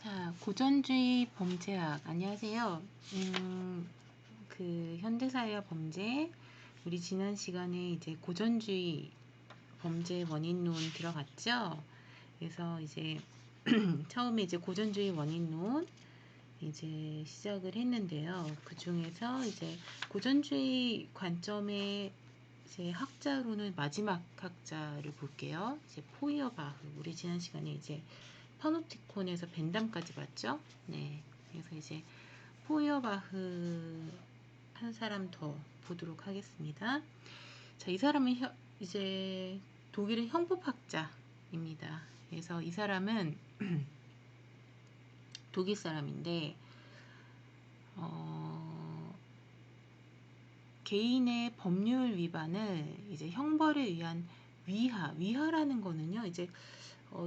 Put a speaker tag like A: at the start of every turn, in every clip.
A: 자, 고전주의 범죄학. 안녕하세요. 현대사회와 범죄. 우리 지난 시간에 이제 고전주의 범죄 원인론 들어갔죠? 그래서 이제 처음에 이제 고전주의 원인론 이제 시작을 했는데요. 그 중에서 이제 고전주의 관점의 이제 학자로는 마지막 학자를 볼게요. 이제 포이어바흐. 우리 지난 시간에 이제 파노티콘에서 벤담까지 봤죠? 네. 그래서 이제 포이어바흐 한 사람 더 보도록 하겠습니다. 자, 이 사람은 이제 독일의 형법학자입니다. 그래서 이 사람은 독일 사람인데 개인의 법률 위반을 이제 형벌에 의한 위하라는 거는요, 이제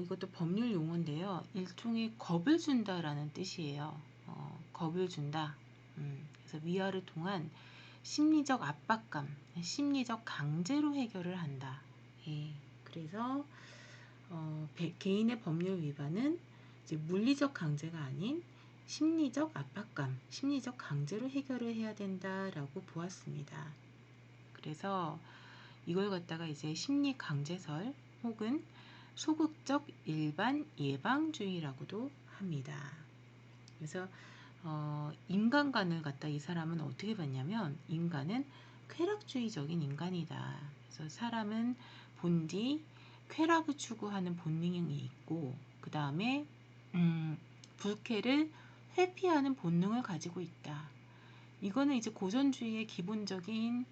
A: 이것도 법률 용어인데요. 일종의 겁을 준다라는 뜻이에요. 겁을 준다. 그래서 위하를 통한 심리적 압박감, 심리적 강제로 해결을 한다. 예, 그래서 개인의 법률 위반은 이제 물리적 강제가 아닌 심리적 압박감, 심리적 강제로 해결을 해야 된다라고 보았습니다. 그래서 이걸 갖다가 이제 심리 강제설 혹은 소극적 일반 예방주의라고도 합니다. 그래서 인간관을 갖다 이 사람은 어떻게 봤냐면, 인간은 쾌락주의적인 인간이다. 그래서 사람은 본디 쾌락을 추구하는 본능이 있고, 그 다음에 불쾌를 회피하는 본능을 가지고 있다. 이거는 이제 고전주의의 기본적인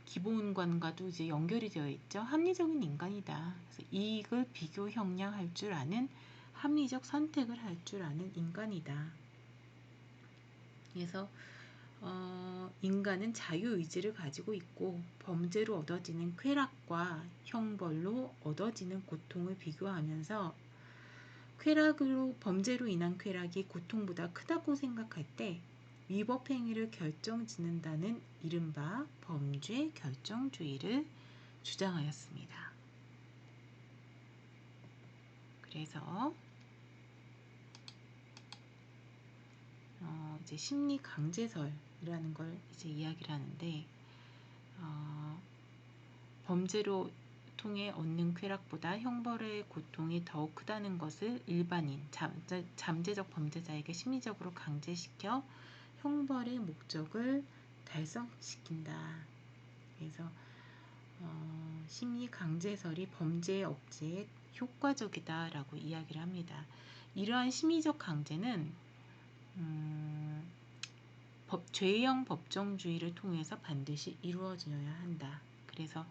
A: 기본관과도 이제 연결이 되어 있죠. 합리적인 인간이다. 그래서 이익을 비교 형량할 줄 아는 합리적 선택을 할 줄 아는 인간이다. 그래서 인간은 자유의지를 가지고 있고 범죄로 얻어지는 쾌락과 형벌로 얻어지는 고통을 비교하면서 범죄로 인한 쾌락이 고통보다 크다고 생각할 때 위법 행위를 결정짓는다는 이른바 범죄 결정주의를 주장하였습니다. 그래서 이제 심리 강제설이라는 걸 이제 이야기를 하는데, 범죄로 통해 얻는 쾌락보다 형벌의 고통이 더욱 크다는 것을 일반인, 잠재적 범죄자에게 심리적으로 강제시켜 형벌의 목적을 달성시킨다. 그래서 심리 강제설이 범죄 억제에 효과적이다라고 이야기를 합니다. 이러한 심리적 강제는 죄형 법정주의를 통해서 반드시 이루어져야 한다. 그래서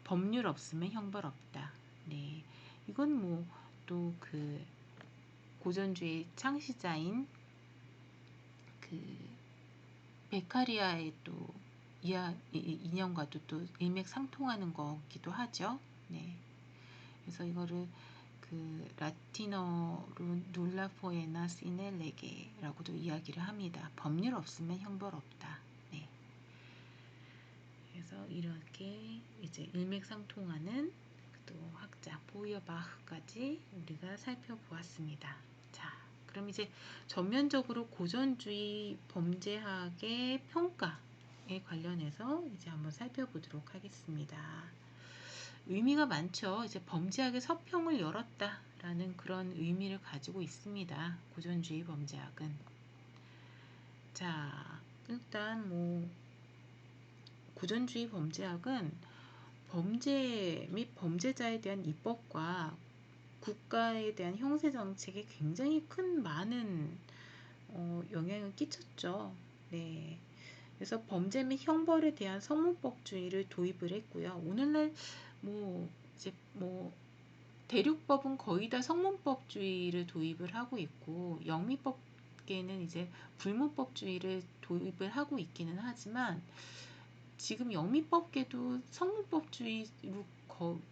A: 법률 없으면 형벌 없다. 네, 이건 뭐 또 그 고전주의 창시자인 그 베카리아의 또 이념과도 또 일맥상통하는 거기도 하죠. 네, 그래서 이거를 그 라틴어로 눌라 포에나 시네 레게라고도 이야기를 합니다. 법률 없으면 형벌 없다. 네. 그래서 이렇게 이제 일맥상통하는 또 학자 포이어바흐까지 우리가 살펴보았습니다. 자, 그럼 이제 전면적으로 고전주의 범죄학의 평가에 관련해서 이제 한번 살펴보도록 하겠습니다. 의미가 많죠. 이제 범죄학의 서평을 열었다라는 그런 의미를 가지고 있습니다. 고전주의 범죄학은. 자, 일단 뭐 고전주의 범죄학은 범죄 및 범죄자에 대한 입법과 국가에 대한 형사 정책에 굉장히 큰 많은 영향을 끼쳤죠. 네. 그래서 범죄 및 형벌에 대한 성문법주의를 도입을 했고요. 오늘날 이제 대륙법은 거의 다 성문법주의를 도입을 하고 있고, 영미법계는 이제 불문법주의를 도입을 하고 있기는 하지만, 지금 영미법계도 성문법주의로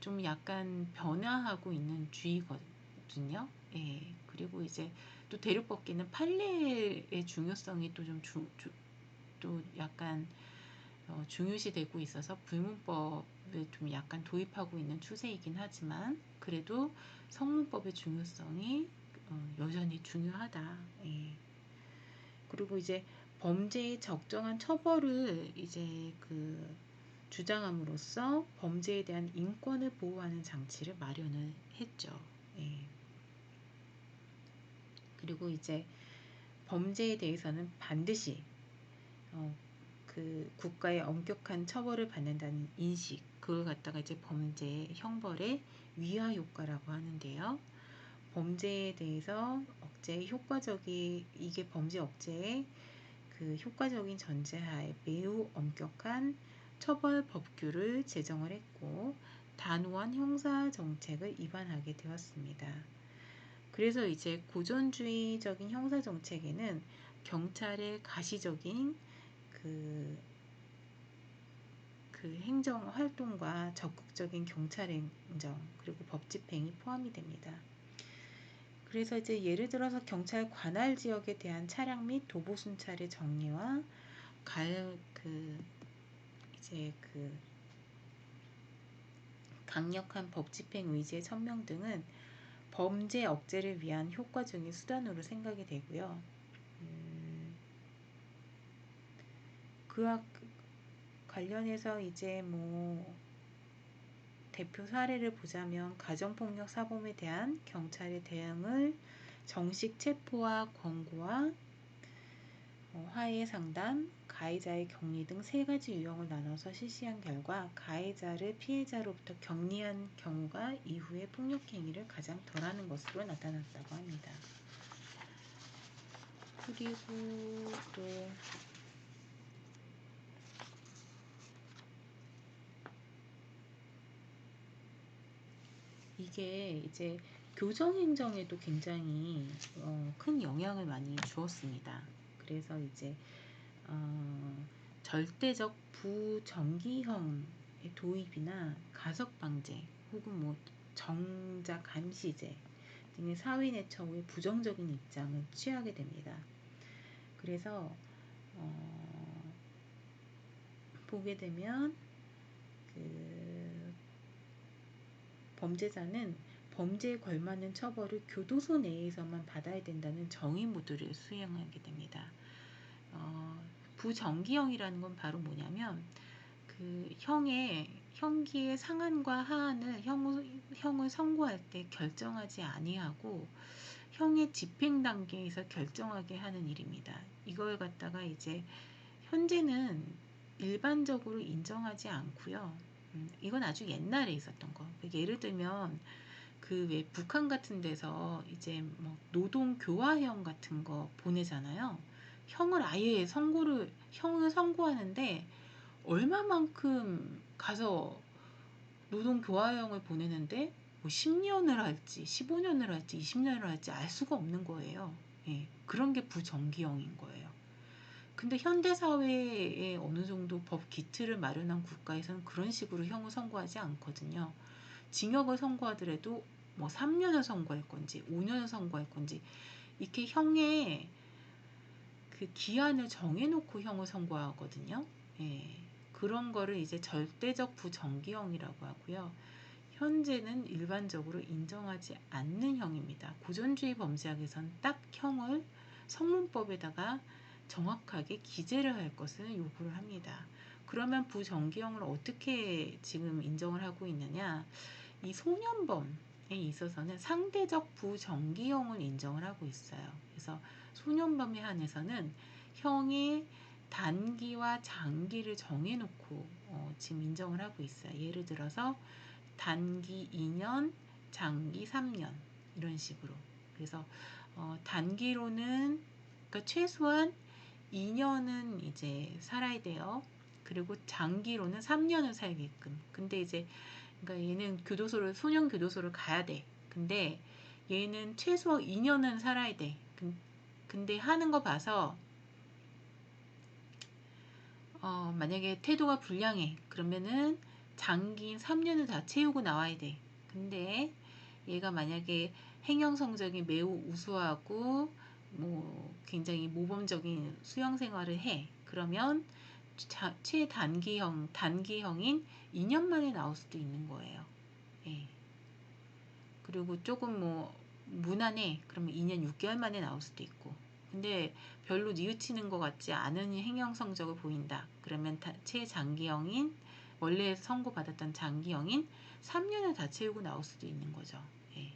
A: 좀 약간 변화하고 있는 주의거든요. 예. 그리고 이제 또 대륙법계는 판례의 중요성이 또 또 약간 중요시되고 있어서 불문법을 좀 약간 도입하고 있는 추세이긴 하지만, 그래도 성문법의 중요성이 여전히 중요하다. 예. 그리고 이제 범죄의 적정한 처벌을 이제 주장함으로써 범죄에 대한 인권을 보호하는 장치를 마련을 했죠. 예. 그리고 이제 범죄에 대해서는 반드시 국가의 엄격한 처벌을 받는다는 인식, 그걸 갖다가 이제 범죄의 형벌의 위화 효과라고 하는데요. 범죄에 대해서 이게 범죄 억제의 효과적인 전제하에 매우 엄격한 처벌 법규를 제정을 했고 단호한 형사 정책을 입안하게 되었습니다. 그래서 이제 고전주의적인 형사 정책에는 경찰의 가시적인 행정 활동과 적극적인 경찰 행정 그리고 법 집행이 포함이 됩니다. 그래서 이제 예를 들어서 경찰 관할 지역에 대한 차량 및 도보 순찰의 정리와 강력한 법 집행 의지의 천명 등은 범죄 억제를 위한 효과적인 수단으로 생각이 되고요. 그와 관련해서 이제 대표 사례를 보자면 가정폭력 사범에 대한 경찰의 대응을 정식 체포와 권고와 화해 상담, 가해자의 격리 등 세 가지 유형을 나눠서 실시한 결과 가해자를 피해자로부터 격리한 경우가 이후에 폭력행위를 가장 덜하는 것으로 나타났다고 합니다. 그리고 또 이게 이제 교정행정에도 굉장히 큰 영향을 많이 주었습니다. 그래서 이제 절대적 부정기형의 도입이나 가석방제 혹은 정자 감시제 등의 사회내처 의 부정적인 입장을 취하게 됩니다. 그래서 보게 되면 범죄자는 범죄에 걸맞는 처벌을 교도소 내에서만 받아야 된다는 정의 모드를 수행하게 됩니다. 부정기형이라는 건 바로 뭐냐면 형기의 상한과 하한을 형을 선고할 때 결정하지 아니하고 형의 집행 단계에서 결정하게 하는 일입니다. 이걸 갖다가 이제 현재는 일반적으로 인정하지 않고요. 이건 아주 옛날에 있었던 거. 예를 들면 왜 북한 같은 데서 이제 노동 교화형 같은 거 보내잖아요. 형을 선고하는데 얼마만큼 가서 노동 교화형을 보내는데 10년을 할지 15년을 할지 20년을 할지 알 수가 없는 거예요. 예, 그런 게 부정기형인 거예요. 근데 현대사회에 어느 정도 법 기틀을 마련한 국가에서는 그런 식으로 형을 선고하지 않거든요. 징역을 선고하더라도 3년을 선고할 건지 5년을 선고할 건지 이렇게 형의 기한을 정해놓고 형을 선고하거든요. 예, 그런 거를 이제 절대적 부정기형이라고 하고요. 현재는 일반적으로 인정하지 않는 형입니다. 고전주의 범죄학에서는 딱 형을 성문법에다가 정확하게 기재를 할 것을 요구를 합니다. 그러면 부정기형을 어떻게 지금 인정을 하고 있느냐? 이 소년범에 있어서는 상대적 부정기형을 인정을 하고 있어요. 그래서 소년범에 한해서는 형의 단기와 장기를 정해놓고 지금 인정을 하고 있어요. 예를 들어서 단기 2년, 장기 3년 이런 식으로. 그래서 단기로는 그러니까 최소한 2년은 이제 살아야 돼요. 그리고 장기로는 3년을 살게끔. 근데 이제 그러니까 얘는 소년 교도소를 가야 돼. 근데 얘는 최소 2년은 살아야 돼. 근데 하는 거 봐서 만약에 태도가 불량해. 그러면은 장기인 3년을 다 채우고 나와야 돼. 근데 얘가 만약에 행형 성적이 매우 우수하고 굉장히 모범적인 수용 생활을 해. 그러면 단기형인 2년 만에 나올 수도 있는 거예요. 예. 그리고 조금 무난해. 그러면 2년 6개월 만에 나올 수도 있고. 근데 별로 뉘우치는 것 같지 않은 행영 성적을 보인다. 그러면 최장기형인 원래 선고받았던 장기형인 3년을 다 채우고 나올 수도 있는 거죠. 예.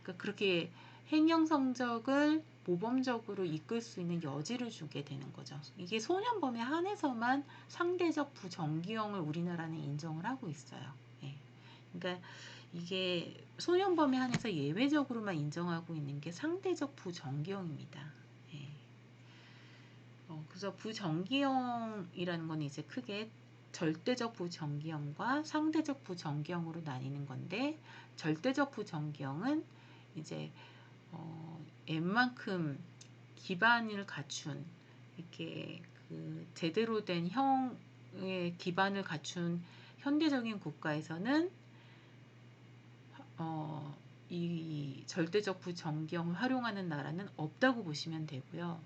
A: 그러니까 그렇게 행영 성적을 모범적으로 이끌 수 있는 여지를 주게 되는 거죠. 이게 소년범에 한해서만 상대적 부정기형을 우리나라는 인정을 하고 있어요. 예. 그러니까 이게 소년범에 한해서 예외적으로만 인정하고 있는 게 상대적 부정기형입니다. 예. 그래서 부정기형이라는 건 이제 크게 절대적 부정기형과 상대적 부정기형으로 나뉘는 건데, 절대적 부정기형은 이제 N만큼 기반을 갖춘, 이렇게 그 제대로 된 형의 기반을 갖춘 현대적인 국가에서는 이 절대적 부정경을 활용하는 나라는 없다고 보시면 되고요.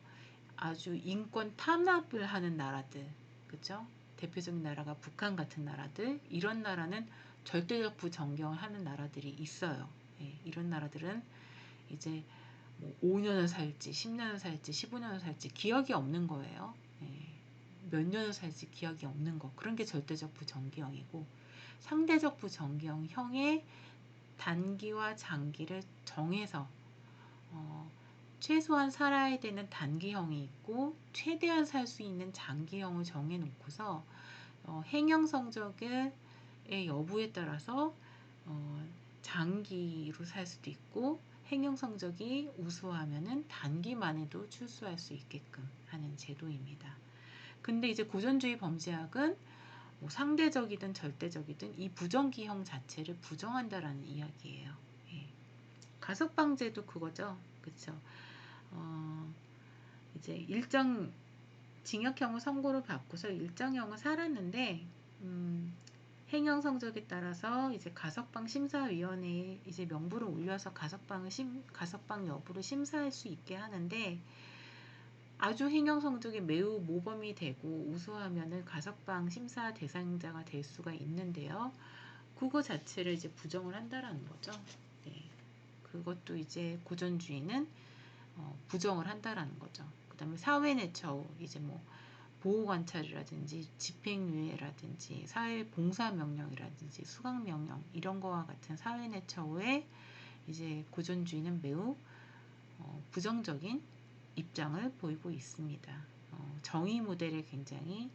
A: 아주 인권 탄압을 하는 나라들, 그죠? 대표적인 나라가 북한 같은 나라들, 이런 나라는 절대적 부정경을 하는 나라들이 있어요. 예, 이런 나라들은 이제 뭐 5년을 살지, 10년을 살지, 15년을 살지 기억이 없는 거예요. 예, 몇 년을 살지 기억이 없는 거. 그런 게 절대적 부정기형이고, 상대적 부정기형의 단기와 장기를 정해서 최소한 살아야 되는 단기형이 있고 최대한 살 수 있는 장기형을 정해놓고서 행영 성적의 여부에 따라서 장기로 살 수도 있고, 행영 성적이 우수하면은 단기만에도 출소할 수 있게끔 하는 제도입니다. 근데 이제 고전주의 범죄학은 뭐 상대적이든 절대적이든 이 부정기형 자체를 부정한다라는 이야기예요. 예. 가석방제도 그거죠. 그쵸? 이제 일정 징역형을 선고를 받고서 일정형을 살았는데, 행영 성적에 따라서 이제 가석방 심사위원회에 이제 명부를 올려서 가석방 여부를 심사할 수 있게 하는데, 아주 행영 성적이 매우 모범이 되고 우수하면은 가석방 심사 대상자가 될 수가 있는데요. 그거 자체를 이제 부정을 한다라는 거죠. 네. 그것도 이제 고전주의는 부정을 한다라는 거죠. 그 다음에 사회내처우, 이제 뭐 보호관찰이라든지 집행유예라든지 사회봉사명령이라든지 수강명령, 이런 거와 같은 사회내처우에 이제 고전주의는 매우 부정적인 입장을 보이고 있습니다. 정의 모델에 굉장히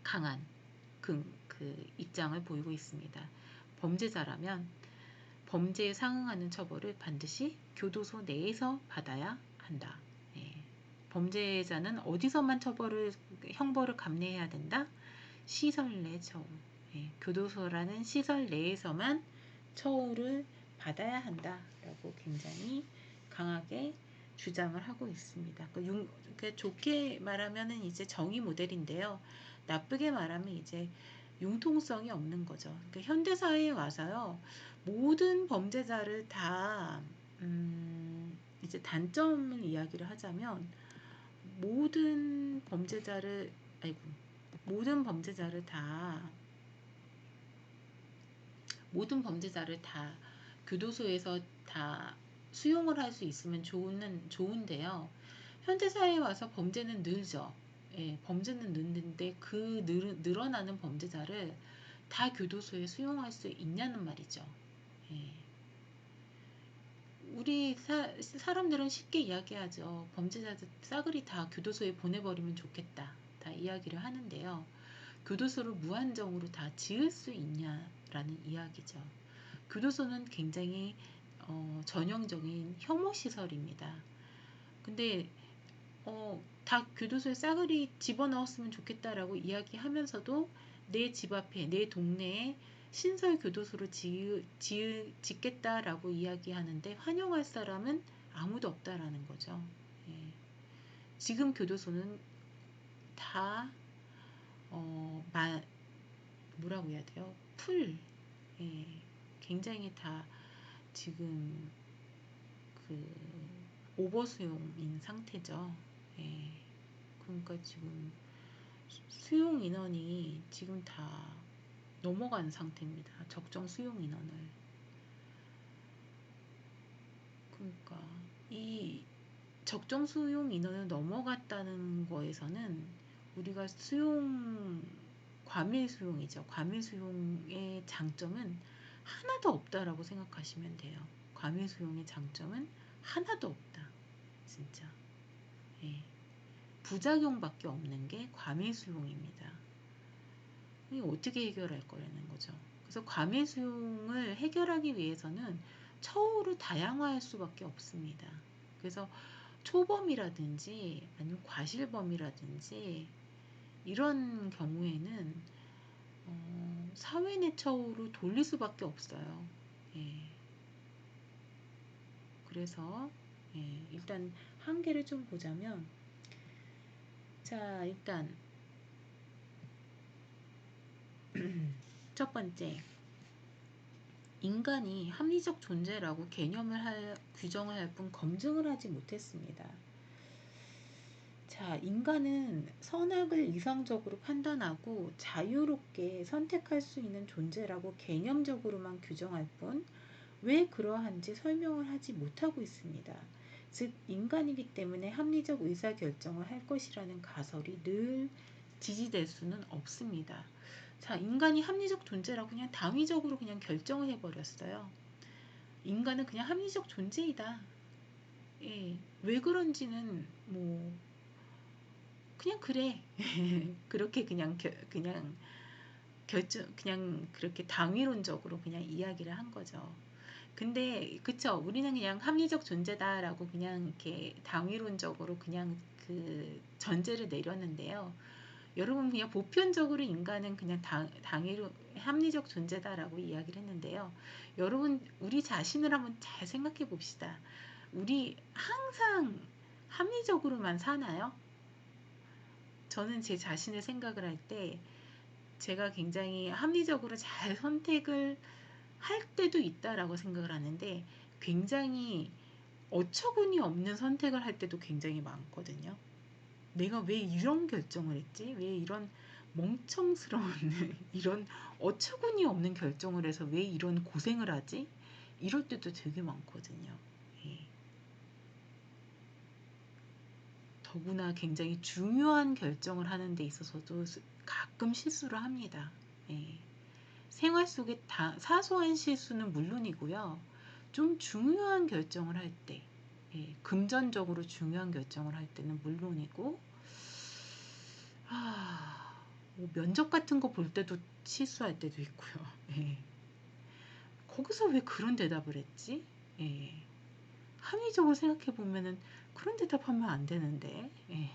A: 강한 그 입장을 보이고 있습니다. 범죄자라면 범죄에 상응하는 처벌을 반드시 교도소 내에서 받아야 한다. 예. 범죄자는 어디서만 형벌을 감내해야 된다? 시설 내 처우. 예. 교도소라는 시설 내에서만 처우를 받아야 한다라고 굉장히 강하게 주장을 하고 있습니다. 그러니까 좋게 말하면은 이제 정의 모델인데요. 나쁘게 말하면 이제 융통성이 없는 거죠. 그러니까 현대 사회에 와서요, 모든 범죄자를 다 이제 단점을 이야기를 하자면, 모든 범죄자를 아이고 모든 범죄자를 다 교도소에서 다 수용을 할 수 있으면 좋은데요. 현대 사회에 와서 범죄는 늘죠. 예, 범죄는 늘는데 그 늘어나는 범죄자를 다 교도소에 수용할 수 있냐는 말이죠. 예. 우리 사람들은 쉽게 이야기하죠. 범죄자들 싸그리 다 교도소에 보내버리면 좋겠다. 다 이야기를 하는데요. 교도소를 무한정으로 다 지을 수 있냐라는 이야기죠. 교도소는 굉장히 전형적인 혐오시설입니다. 근데 다 교도소에 싸그리 집어넣었으면 좋겠다라고 이야기하면서도 내 집 앞에, 내 동네에 신설 교도소를 짓겠다라고 이야기하는데 환영할 사람은 아무도 없다라는 거죠. 예. 지금 교도소는 다 뭐라고 해야 돼요? 예, 굉장히 다 지금 그 오버수용인 상태죠. 예, 그러니까 지금 수용 인원이 지금 다 넘어간 상태입니다. 적정 수용 인원을. 그러니까 이 적정 수용 인원을 넘어갔다는 거에서는 우리가 과밀 수용이죠. 과밀 수용의 장점은 하나도 없다라고 생각하시면 돼요. 과밀 수용의 장점은 하나도 없다. 진짜. 예. 부작용밖에 없는 게 과밀 수용입니다. 이게 어떻게 해결할 거라는 거죠. 그래서 과밀 수용을 해결하기 위해서는 처우를 다양화할 수밖에 없습니다. 그래서 초범이라든지 아니면 과실범이라든지 이런 경우에는 사회 내 처우로 돌릴 수밖에 없어요. 예. 그래서 일단 한계를 좀 보자면, 자, 일단 첫 번째, 인간이 합리적 존재라고 규정을 할 뿐 검증을 하지 못했습니다. 자, 인간은 선악을 이성적으로 판단하고 자유롭게 선택할 수 있는 존재라고 개념적으로만 규정할 뿐 왜 그러한지 설명을 하지 못하고 있습니다. 즉, 인간이기 때문에 합리적 의사결정을 할 것이라는 가설이 늘 지지될 수는 없습니다. 자, 인간이 합리적 존재라고 그냥 당위적으로 그냥 결정을 해버렸어요. 인간은 그냥 합리적 존재이다. 예, 왜 그런지는 뭐 그냥 그래. 그렇게 그냥 그렇게 당위론적으로 그냥 이야기를 한 거죠. 근데 그쵸, 우리는 그냥 합리적 존재다라고 그냥 이렇게 당위론적으로 그냥 그 전제를 내렸는데요. 여러분, 그냥 보편적으로 인간은 그냥 당위로 합리적 존재다라고 이야기를 했는데요. 여러분, 우리 자신을 한번 잘 생각해 봅시다. 우리 항상 합리적으로만 사나요? 저는 제 자신을 생각을 할 때 제가 굉장히 합리적으로 잘 선택을 할 때도 있다라고 생각을 하는데, 굉장히 어처구니 없는 선택을 할 때도 굉장히 많거든요. 내가 왜 이런 결정을 했지? 왜 이런 멍청스러운 이런 어처구니 없는 결정을 해서 왜 이런 고생을 하지? 이럴 때도 되게 많거든요. 예. 더구나 굉장히 중요한 결정을 하는 데 있어서도 가끔 실수를 합니다. 예. 생활 속에 사소한 실수는 물론이고요. 좀 중요한 결정을 할 때, 금전적으로 중요한 결정을 할 때는 물론이고, 뭐 면접 같은 거 볼 때도 실수할 때도 있고요. 예. 거기서 왜 그런 대답을 했지? 예. 합리적으로 생각해 보면은 그런 대답하면 안 되는데. 예.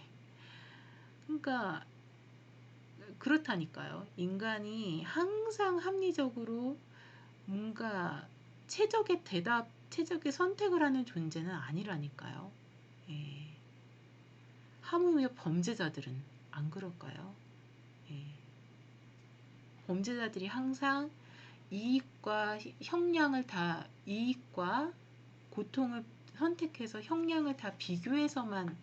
A: 그러니까 그렇다니까요. 인간이 항상 합리적으로 뭔가 최적의 선택을 하는 존재는 아니라니까요. 예. 하물며 범죄자들은 안 그럴까요? 예. 범죄자들이 항상 이익과 고통을 선택해서 형량을 다 비교해서만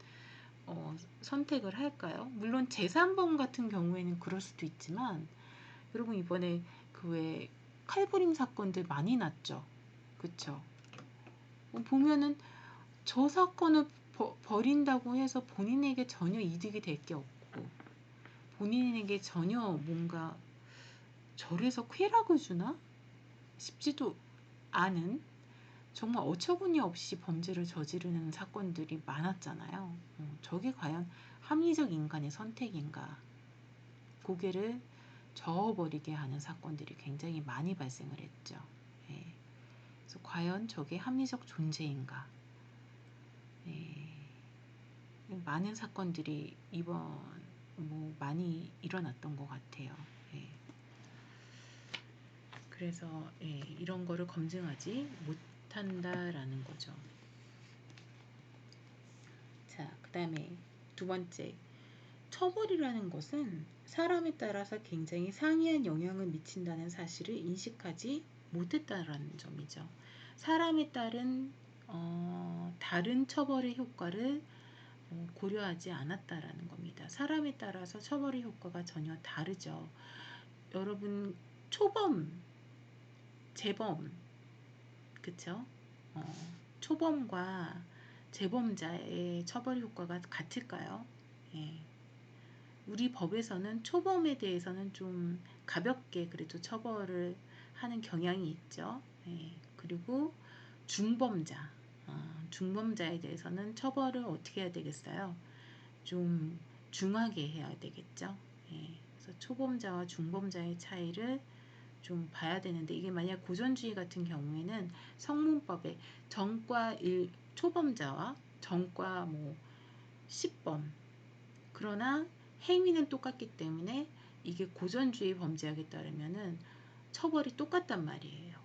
A: 선택을 할까요? 물론 제3번 같은 경우에는 그럴 수도 있지만, 여러분, 이번에 그 왜 칼부림 사건들 많이 났죠. 그쵸? 보면은 저 사건을 벌인다고 해서 본인에게 전혀 이득이 될 게 없고, 본인에게 전혀 뭔가 절에서 쾌락을 주나 싶지도 않은, 정말 어처구니 없이 범죄를 저지르는 사건들이 많았잖아요. 저게 과연 합리적 인간의 선택인가? 고개를 저어버리게 하는 사건들이 굉장히 많이 발생을 했죠. 예. 그래서 과연 저게 합리적 존재인가? 예. 많은 사건들이 많이 일어났던 것 같아요. 예. 그래서 이런 거를 검증하지 못한다라는 거죠. 자, 그 다음에 두 번째, 처벌이라는 것은 사람에 따라서 굉장히 상이한 영향을 미친다는 사실을 인식하지 못했다라는 점이죠. 사람에 따른 다른 처벌의 효과를 고려하지 않았다라는 겁니다. 사람에 따라서 처벌의 효과가 전혀 다르죠. 여러분, 초범, 재범, 그쵸? 초범과 재범자의 처벌 효과가 같을까요? 예. 우리 법에서는 초범에 대해서는 좀 가볍게 그래도 처벌을 하는 경향이 있죠. 예. 그리고 중범자, 중범자에 대해서는 처벌을 어떻게 해야 되겠어요? 좀 중하게 해야 되겠죠. 예. 그래서 초범자와 중범자의 차이를 좀 봐야 되는데, 이게 만약 고전주의 같은 경우에는 성문법에 정과 초범자와 정과 10범, 그러나 행위는 똑같기 때문에 이게 고전주의 범죄학에 따르면은 처벌이 똑같단 말이에요.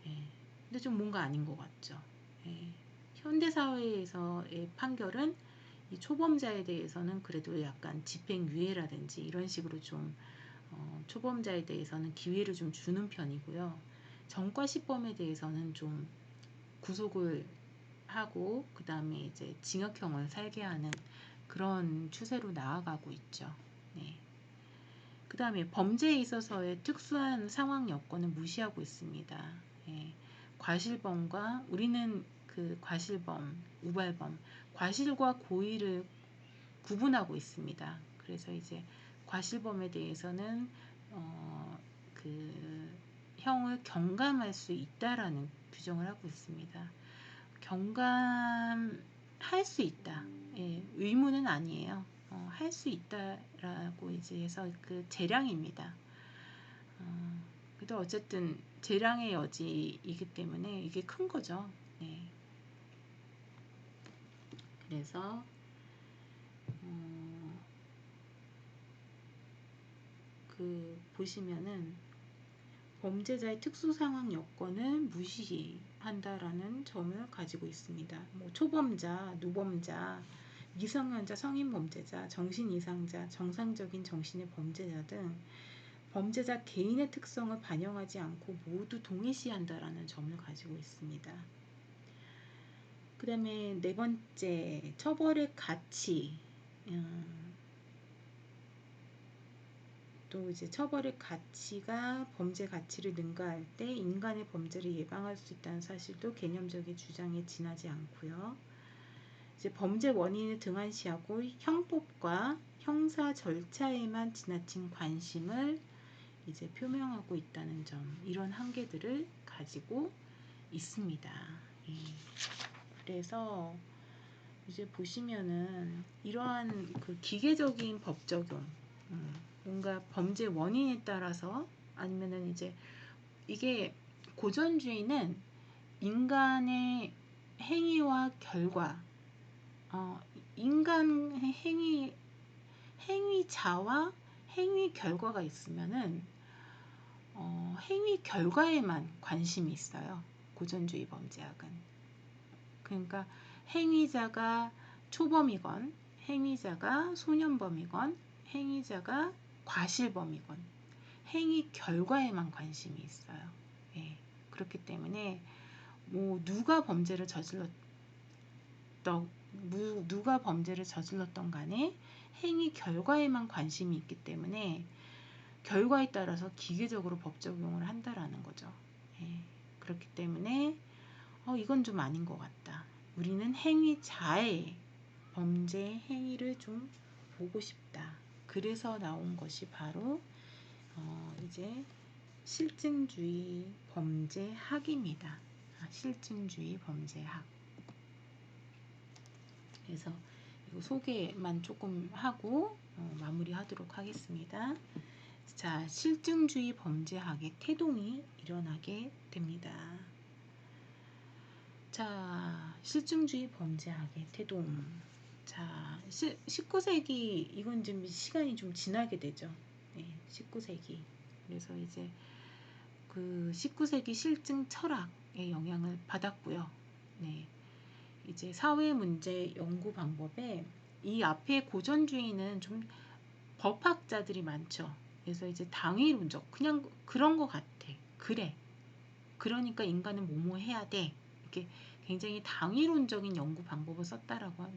A: 예. 근데 좀 뭔가 아닌 것 같죠. 예. 현대사회에서의 판결은 이 초범자에 대해서는 그래도 약간 집행유예라든지 이런 식으로 좀 초범자에 대해서는 기회를 좀 주는 편이고요. 정과 10범에 대해서는 좀 구속을 하고 그 다음에 이제 징역형을 살게 하는 그런 추세로 나아가고 있죠. 네. 그 다음에 범죄에 있어서의 특수한 상황 여건을 무시하고 있습니다. 예. 과실범과 우리는 그 과실범, 우발범, 과실과 고의를 구분하고 있습니다. 그래서 이제 과실범에 대해서는 그 형을 경감할 수 있다라는 규정을 하고 있습니다. 경감할 수 있다. 예, 의무는 아니에요. 할 수 있다라고 이제 해서 그 재량입니다. 그래도 어쨌든 재량의 여지이기 때문에 이게 큰 거죠. 네. 그래서 그 보시면은 범죄자의 특수상황 여건을 무시한다라는 점을 가지고 있습니다. 초범자, 누범자, 미성년자, 성인 범죄자, 정신 이상자, 정상적인 정신의 범죄자 등 범죄자 개인의 특성을 반영하지 않고 모두 동일시한다라는 점을 가지고 있습니다. 그 다음에 네 번째, 처벌의 가치. 또 이제 처벌의 가치가 범죄 가치를 능가할 때 인간의 범죄를 예방할 수 있다는 사실도 개념적인 주장에 지나지 않고요. 이제 범죄 원인을 등한시하고 형법과 형사 절차에만 지나친 관심을 이제 표명하고 있다는 점, 이런 한계들을 가지고 있습니다. 예. 그래서 이제 보시면은 이러한 그 기계적인 법 적용, 뭔가 범죄 원인에 따라서 아니면은 이제 이게 고전주의는 인간의 행위와 결과, 인간 행위자와 행위 결과가 있으면은 행위 결과에만 관심이 있어요. 고전주의 범죄학은. 그러니까 행위자가 초범이건 행위자가 소년범이건 행위자가 과실범이건 행위 결과에만 관심이 있어요. 예. 그렇기 때문에 누가 범죄를 저질렀던 간에 행위 결과에만 관심이 있기 때문에 결과에 따라서 기계적으로 법 적용을 한다라는 거죠. 예. 그렇기 때문에 이건 좀 아닌 것 같다. 우리는 행위자의 범죄 행위를 좀 보고 싶다. 그래서 나온 것이 바로 이제 실증주의 범죄학입니다. 실증주의 범죄학. 그래서 이거 소개만 조금 하고 마무리하도록 하겠습니다. 자, 실증주의 범죄학의 태동이 일어나게 됩니다. 자, 실증주의 범죄학의 태동. 자, 19세기, 이건 좀 시간이 좀 지나게 되죠. 네, 19세기. 그래서 이제 그 19세기 실증 철학의 영향을 받았고요. 네, 이제 사회 문제 연구 방법에 이 앞에 고전주의는 좀 법학자들이 많죠. 그래서 이제 당위론적, 그냥 그런 것 같아. 그래. 그러니까 인간은 뭐뭐 해야 돼. 이렇게 굉장히 당위론적인 연구 방법을 썼다라고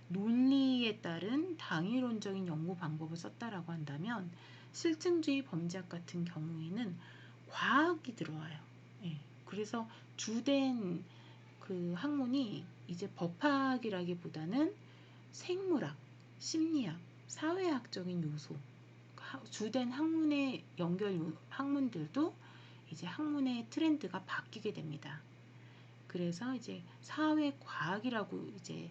A: 논리에 따른 당위론적인 연구 방법을 썼다라고 한다면 실증주의 범죄학 같은 경우에는 과학이 들어와요. 예. 그래서 주된 그 그 학문이 이제 법학이라기보다는 생물학, 심리학, 사회학적인 요소, 주된 학문의 학문들도 이제 학문의 트렌드가 바뀌게 됩니다. 그래서 이제 사회과학이라고 이제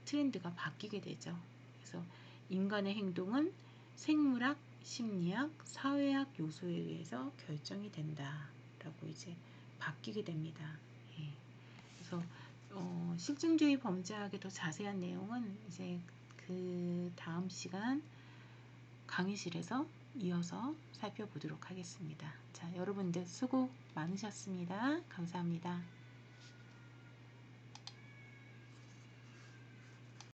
A: 트렌드가 바뀌게 되죠. 그래서 인간의 행동은 생물학, 심리학, 사회학 요소에 의해서 결정이 된다라고 이제 바뀌게 됩니다. 예. 그래서 실증주의 범죄학의 더 자세한 내용은 이제 그 다음 시간 강의실에서 이어서 살펴보도록 하겠습니다. 자, 여러분들 수고 많으셨습니다. 감사합니다.